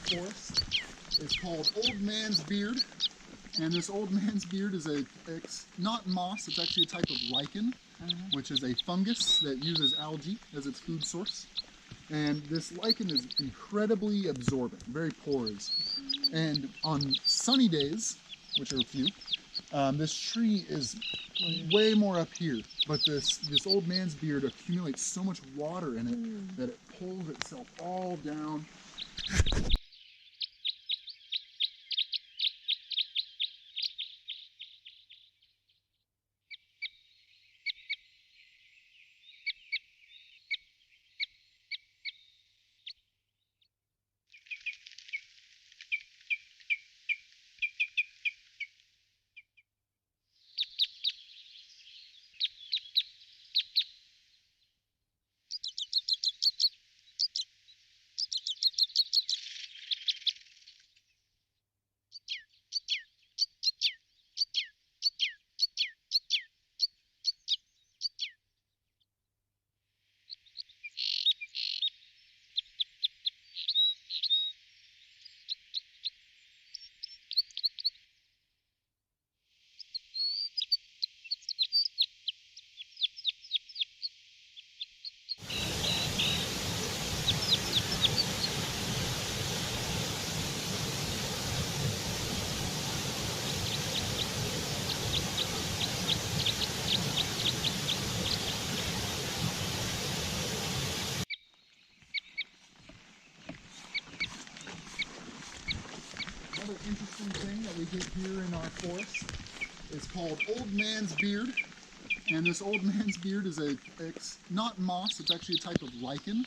forest is called Old Man's Beard. And this old man's beard is it's not moss, it's actually a type of lichen, which is a fungus that uses algae as its food source. And this lichen is incredibly absorbent, very porous. And on sunny days, which are a few, this tree is way more up here, but this old man's beard accumulates so much water in it that it pulls itself all down. Another interesting thing that we get here in our forest is called Old Man's Beard. And this old man's beard is it's not moss, it's actually a type of lichen,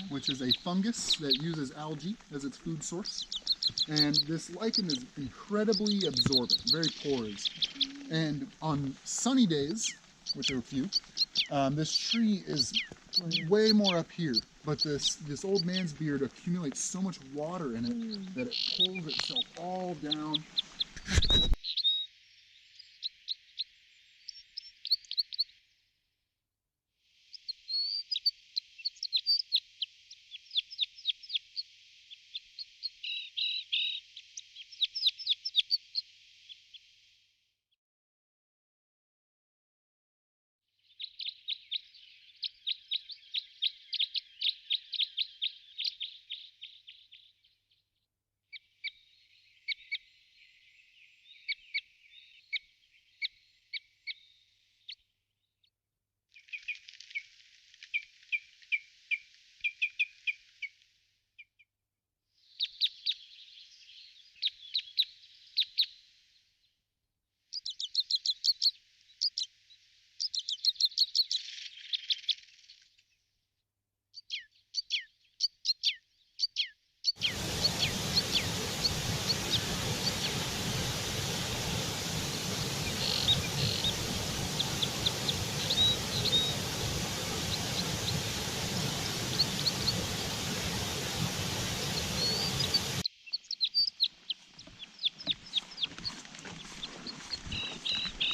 which is a fungus that uses algae as its food source. And this lichen is incredibly absorbent, very porous. And on sunny days, which are a few, this tree is way more up here, but this old man's beard accumulates so much water in it that it pulls itself all down.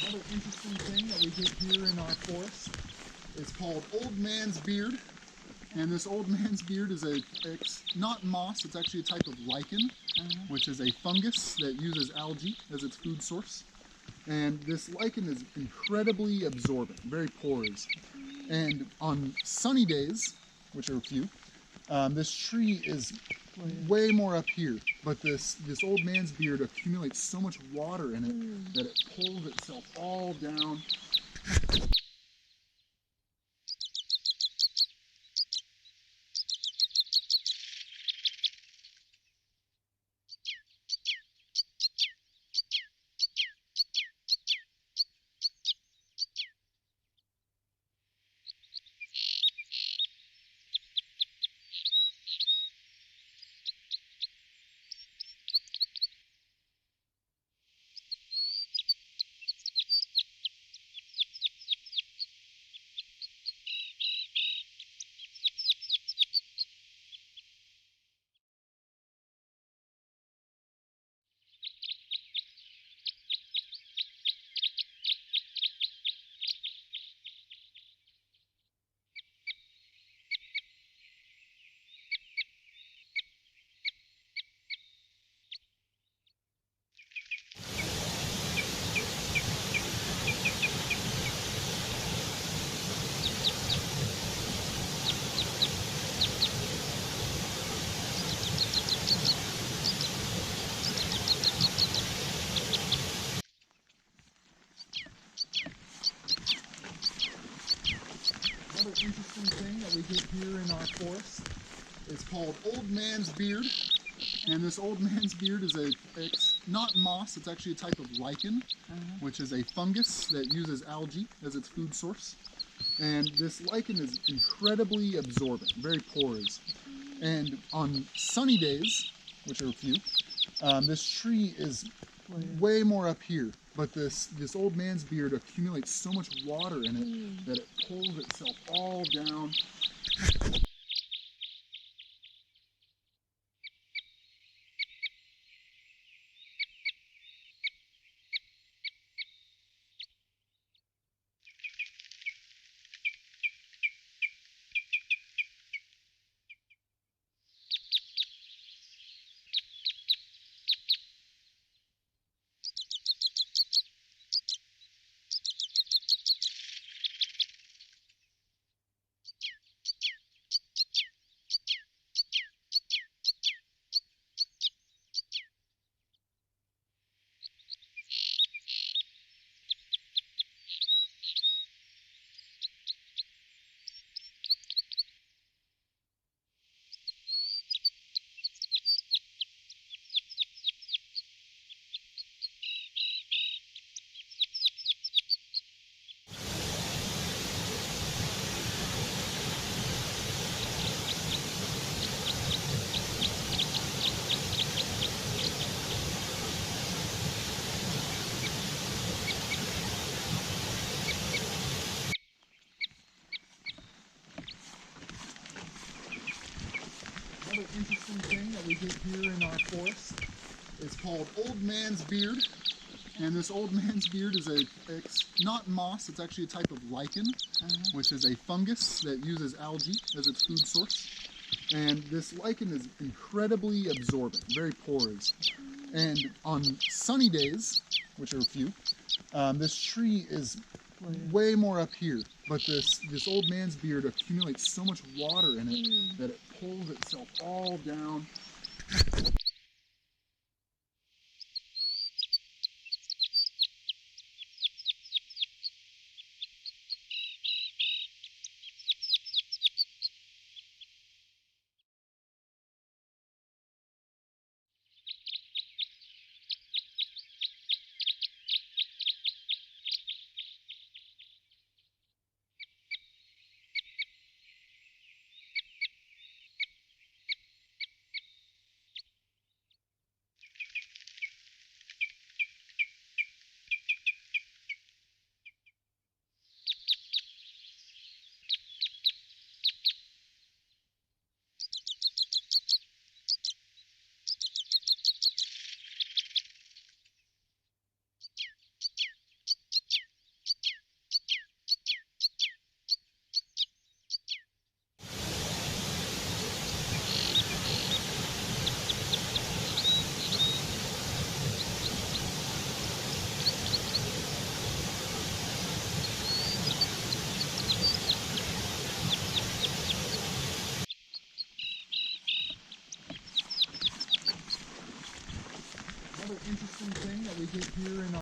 Another interesting thing that we get here in our forest is called Old Man's Beard. And this old man's beard is it's not moss, it's actually a type of lichen, which is a fungus that uses algae as its food source. And this lichen is incredibly absorbent, very porous. And on sunny days, which are a few, this tree is way more up here, but this old man's beard accumulates so much water in it that it pulls itself all down. interesting thing that we get here in our forest is called old man's beard. And this old man's beard is it's not moss, it's actually a type of lichen, which is a fungus that uses algae as its food source. And this lichen is incredibly absorbent, very porous. And on sunny days, which are a few, this tree is way more up here. But this old man's beard accumulates so much water in it that it pulls itself all down. Another interesting thing that we get here in our forest is called old man's beard. And this old man's beard is it's not moss, it's actually a type of lichen, which is a fungus that uses algae as its food source. And this lichen is incredibly absorbent, very porous. And on sunny days, which are a few, this tree is way more up here. But this old man's beard accumulates so much water in it that it pulls itself all down. Another interesting thing that we get here in our